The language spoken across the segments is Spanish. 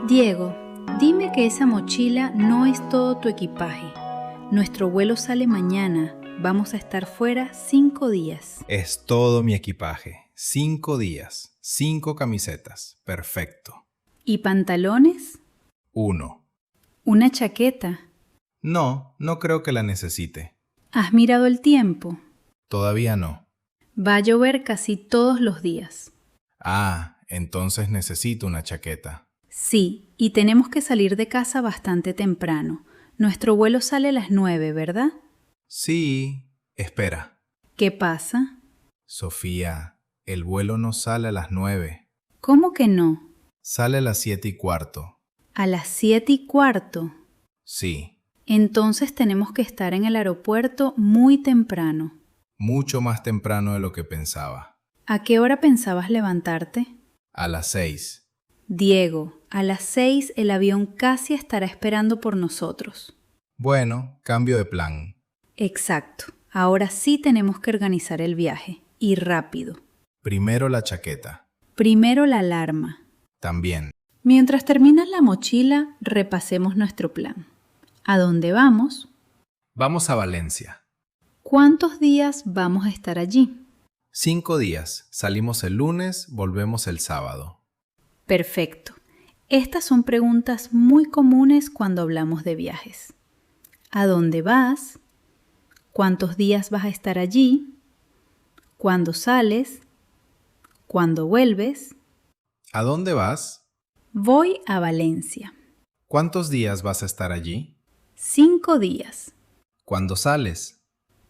Diego, dime que esa mochila no es todo tu equipaje. Nuestro vuelo sale mañana. Vamos a estar fuera 5 días. Es todo mi equipaje. 5 días, 5 camisetas. Perfecto. ¿Y pantalones? 1. ¿Una chaqueta? No, no creo que la necesite. ¿Has mirado el tiempo? Todavía no. Va a llover casi todos los días. Ah, entonces necesito una chaqueta. Sí, y tenemos que salir de casa bastante temprano. Nuestro vuelo sale a las 9, ¿verdad? Sí. Espera. ¿Qué pasa? Sofía, el vuelo no sale a las 9. ¿Cómo que no? Sale a las 7:15. ¿A las 7:15? Sí, Entonces tenemos que estar en el aeropuerto muy temprano. mucho más temprano de lo que pensaba. ¿A qué hora pensabas levantarte? A las 6. Diego, a las 6 el avión casi estará esperando por nosotros. Bueno, cambio de plan. Exacto. Ahora sí tenemos que organizar el viaje. Y rápido. Primero la chaqueta. Primero la alarma. También. Mientras terminas la mochila, repasemos nuestro plan. ¿A dónde vamos? Vamos a Valencia. ¿Cuántos días vamos a estar allí? 5 días. Salimos el lunes, volvemos el sábado. Perfecto. Estas son preguntas muy comunes cuando hablamos de viajes. ¿A dónde vas? ¿Cuántos días vas a estar allí? ¿Cuándo sales? ¿Cuándo vuelves? ¿A dónde vas? Voy a Valencia. ¿Cuántos días vas a estar allí? 5 días. ¿Cuándo sales?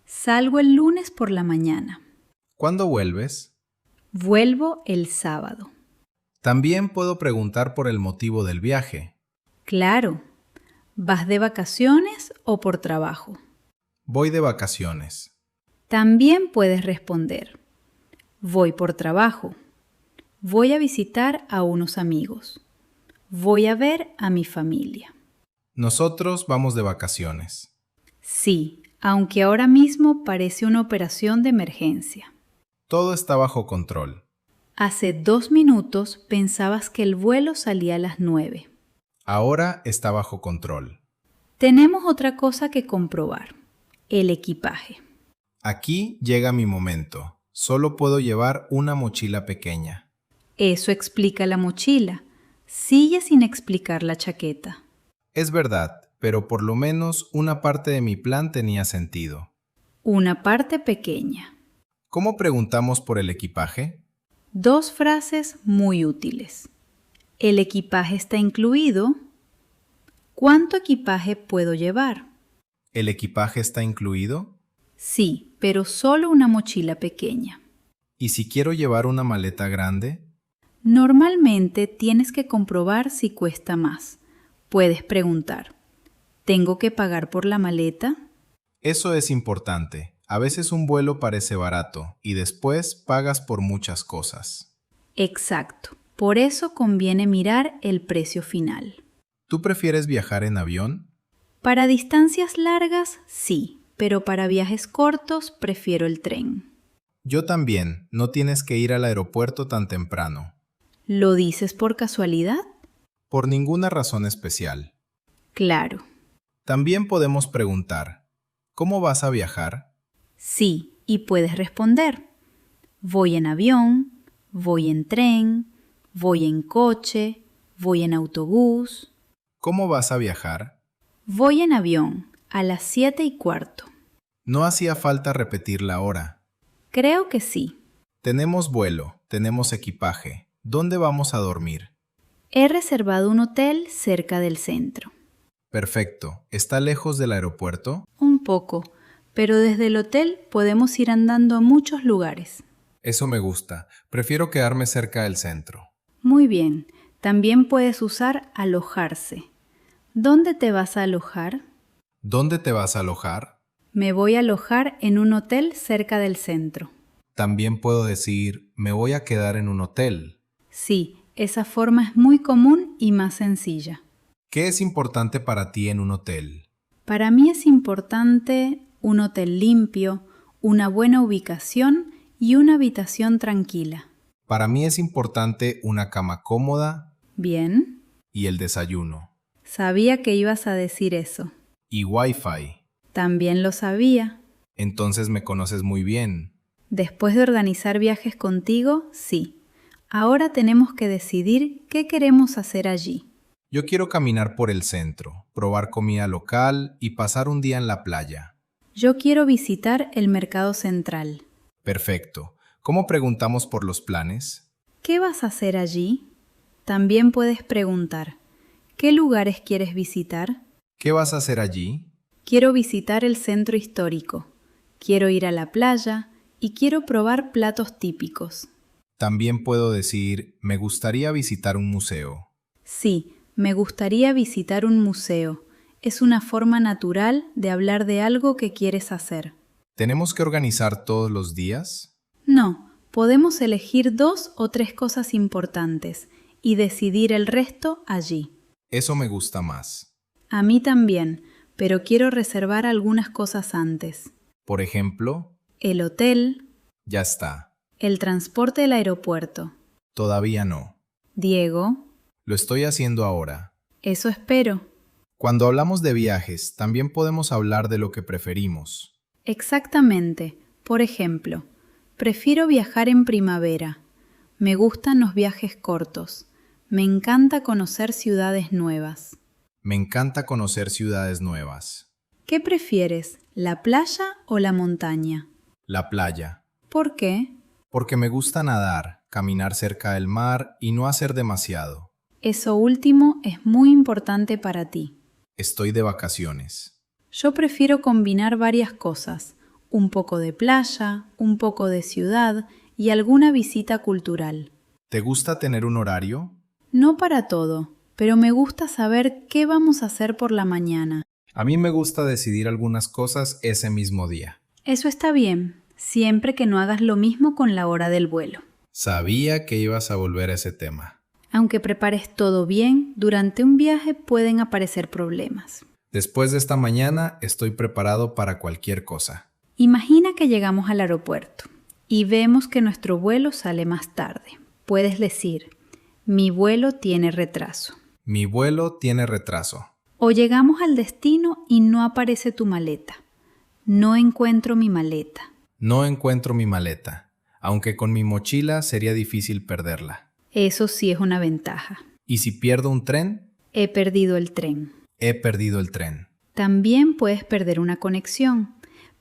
Salgo el lunes por la mañana. ¿Cuándo vuelves? Vuelvo el sábado. También puedo preguntar por el motivo del viaje. Claro. ¿Vas de vacaciones o por trabajo? Voy de vacaciones. También puedes responder. Voy por trabajo. Voy a visitar a unos amigos. Voy a ver a mi familia. Nosotros vamos de vacaciones. Sí, aunque ahora mismo parece una operación de emergencia. Todo está bajo control. Hace 2 minutos pensabas que el vuelo salía a las 9. Ahora está bajo control. Tenemos otra cosa que comprobar. El equipaje. Aquí llega mi momento. Solo puedo llevar una mochila pequeña. Eso explica la mochila. Sigue sin explicar la chaqueta. Es verdad, pero por lo menos una parte de mi plan tenía sentido. Una parte pequeña. ¿Cómo preguntamos por el equipaje? 2 frases muy útiles. ¿El equipaje está incluido? ¿Cuánto equipaje puedo llevar? ¿El equipaje está incluido? Sí, pero solo una mochila pequeña. ¿Y si quiero llevar una maleta grande? Normalmente tienes que comprobar si cuesta más. Puedes preguntar, ¿tengo que pagar por la maleta? Eso es importante. A veces un vuelo parece barato y después pagas por muchas cosas. Exacto. Por eso conviene mirar el precio final. ¿Tú prefieres viajar en avión? Para distancias largas, sí, pero para viajes cortos prefiero el tren. Yo también. No tienes que ir al aeropuerto tan temprano. ¿Lo dices por casualidad? Por ninguna razón especial. Claro. También podemos preguntar, ¿cómo vas a viajar? Sí, y puedes responder. Voy en avión, voy en tren, voy en coche, voy en autobús. ¿Cómo vas a viajar? Voy en avión, a las 7:15. No hacía falta repetir la hora. Creo que sí. Tenemos vuelo, tenemos equipaje. ¿Dónde vamos a dormir? He reservado un hotel cerca del centro. Perfecto. ¿Está lejos del aeropuerto? Un poco, pero desde el hotel podemos ir andando a muchos lugares. Eso me gusta. Prefiero quedarme cerca del centro. Muy bien. También puedes usar alojarse. ¿Dónde te vas a alojar? ¿Dónde te vas a alojar? Me voy a alojar en un hotel cerca del centro. También puedo decir, me voy a quedar en un hotel. Sí, esa forma es muy común y más sencilla. ¿Qué es importante para ti en un hotel? Para mí es importante un hotel limpio, una buena ubicación y una habitación tranquila. Para mí es importante una cama cómoda Bien. y el desayuno. Sabía que ibas a decir eso. Y Wi-Fi. También lo sabía. Entonces me conoces muy bien. Después de organizar viajes contigo, sí. Ahora tenemos que decidir qué queremos hacer allí. Yo quiero caminar por el centro, probar comida local y pasar un día en la playa. Yo quiero visitar el mercado central. Perfecto. ¿Cómo preguntamos por los planes? ¿Qué vas a hacer allí? También puedes preguntar, ¿qué lugares quieres visitar? ¿Qué vas a hacer allí? Quiero visitar el centro histórico. Quiero ir a la playa y quiero probar platos típicos. También puedo decir, me gustaría visitar un museo. Sí, me gustaría visitar un museo. Es una forma natural de hablar de algo que quieres hacer. ¿Tenemos que organizar todos los días? No, podemos elegir 2 o 3 cosas importantes y decidir el resto allí. Eso me gusta más. A mí también, pero quiero reservar algunas cosas antes. Por ejemplo, El hotel, ya está. el transporte del aeropuerto. Todavía no. Diego, Lo estoy haciendo ahora. eso espero. Cuando hablamos de viajes, también podemos hablar de lo que preferimos. Exactamente. Por ejemplo, prefiero viajar en primavera. Me gustan los viajes cortos. Me encanta conocer ciudades nuevas. Me encanta conocer ciudades nuevas. ¿Qué prefieres, la playa o la montaña? La playa. ¿Por qué? Porque me gusta nadar, caminar cerca del mar y no hacer demasiado. Eso último es muy importante para ti. Estoy de vacaciones. Yo prefiero combinar varias cosas, un poco de playa, un poco de ciudad y alguna visita cultural. ¿Te gusta tener un horario? No para todo, pero me gusta saber qué vamos a hacer por la mañana. A mí me gusta decidir algunas cosas ese mismo día. Eso está bien, siempre que no hagas lo mismo con la hora del vuelo. Sabía que ibas a volver a ese tema. Aunque prepares todo bien, durante un viaje pueden aparecer problemas. Después de esta mañana estoy preparado para cualquier cosa. Imagina que llegamos al aeropuerto y vemos que nuestro vuelo sale más tarde. Puedes decir, mi vuelo tiene retraso. Mi vuelo tiene retraso. O llegamos al destino y no aparece tu maleta. No encuentro mi maleta. No encuentro mi maleta, aunque con mi mochila sería difícil perderla. Eso sí es una ventaja. ¿Y si pierdo un tren? He perdido el tren. He perdido el tren. También puedes perder una conexión,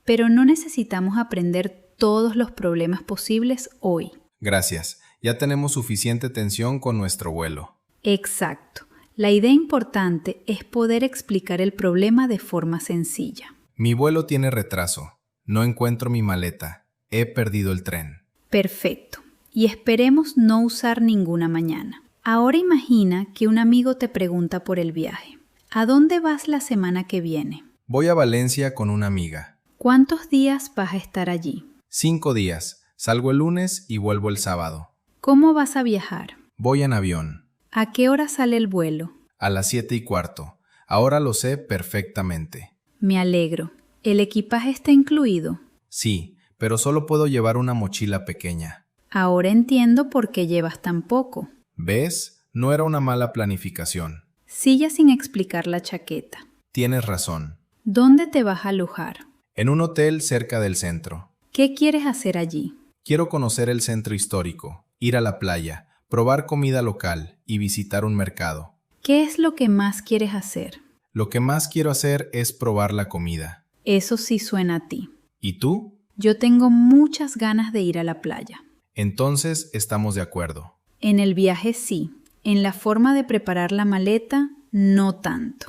pero no necesitamos aprender todos los problemas posibles hoy. Gracias. Ya tenemos suficiente tensión con nuestro vuelo. Exacto. La idea importante es poder explicar el problema de forma sencilla. Mi vuelo tiene retraso. No encuentro mi maleta. He perdido el tren. Perfecto. Y esperemos no usar ninguna mañana. Ahora imagina que un amigo te pregunta por el viaje. ¿A dónde vas la semana que viene? Voy a Valencia con una amiga. ¿Cuántos días vas a estar allí? 5 días. Salgo el lunes y vuelvo el sábado. ¿Cómo vas a viajar? Voy en avión. ¿A qué hora sale el vuelo? A las 7:15. Ahora lo sé perfectamente. Me alegro. ¿El equipaje está incluido? Sí, pero solo puedo llevar una mochila pequeña. Ahora entiendo por qué llevas tan poco. ¿Ves? No era una mala planificación. Sigue sin explicar la chaqueta. Tienes razón. ¿Dónde te vas a alojar? En un hotel cerca del centro. ¿Qué quieres hacer allí? Quiero conocer el centro histórico, ir a la playa, probar comida local y visitar un mercado. ¿Qué es lo que más quieres hacer? Lo que más quiero hacer es probar la comida. Eso sí suena a ti. ¿Y tú? Yo tengo muchas ganas de ir a la playa. Entonces estamos de acuerdo. En el viaje sí. En la forma de preparar la maleta, no tanto.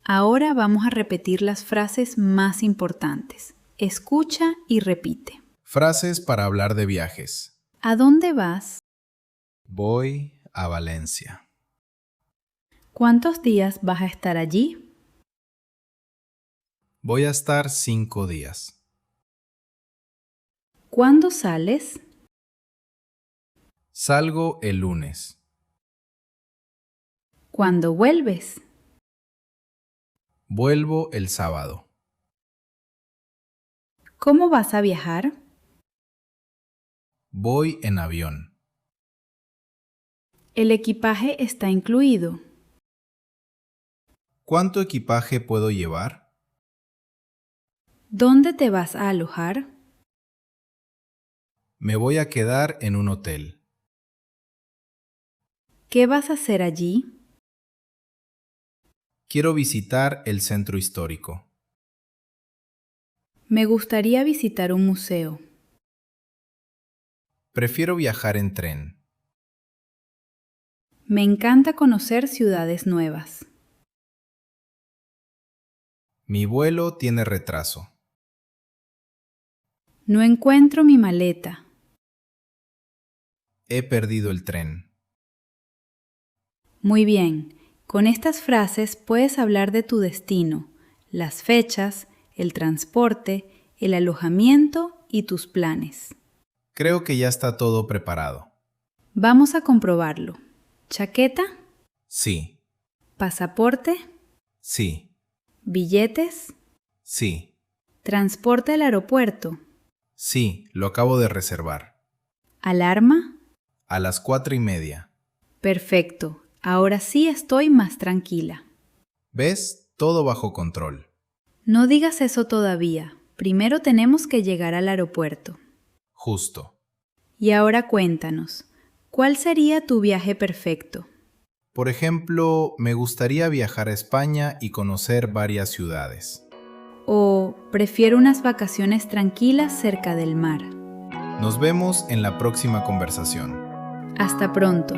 Ahora vamos a repetir las frases más importantes. Escucha y repite. Frases para hablar de viajes. ¿A dónde vas? Voy a Valencia. ¿Cuántos días vas a estar allí? Voy a estar 5 días. ¿Cuándo sales? Salgo el lunes. ¿Cuándo vuelves? Vuelvo el sábado. ¿Cómo vas a viajar? Voy en avión. ¿El equipaje está incluido? ¿Cuánto equipaje puedo llevar? ¿Dónde te vas a alojar? Me voy a quedar en un hotel. ¿Qué vas a hacer allí? Quiero visitar el centro histórico. Me gustaría visitar un museo. Prefiero viajar en tren. Me encanta conocer ciudades nuevas. Mi vuelo tiene retraso. No encuentro mi maleta. He perdido el tren. Muy bien, con estas frases puedes hablar de tu destino, las fechas, el transporte, el alojamiento y tus planes. Creo que ya está todo preparado. Vamos a comprobarlo. ¿Chaqueta? Sí, ¿Pasaporte? sí, ¿Billetes? sí, ¿Transporte al aeropuerto? sí, lo acabo de reservar. ¿Alarma? A las 4:30. Perfecto, ahora sí estoy más tranquila. ¿Ves? Todo bajo control. No digas eso todavía. Primero tenemos que llegar al aeropuerto. Justo. Y ahora cuéntanos, ¿cuál sería tu viaje perfecto? Por ejemplo, me gustaría viajar a España y conocer varias ciudades. ¿O prefiero unas vacaciones tranquilas cerca del mar? Nos vemos en la próxima conversación. Hasta pronto.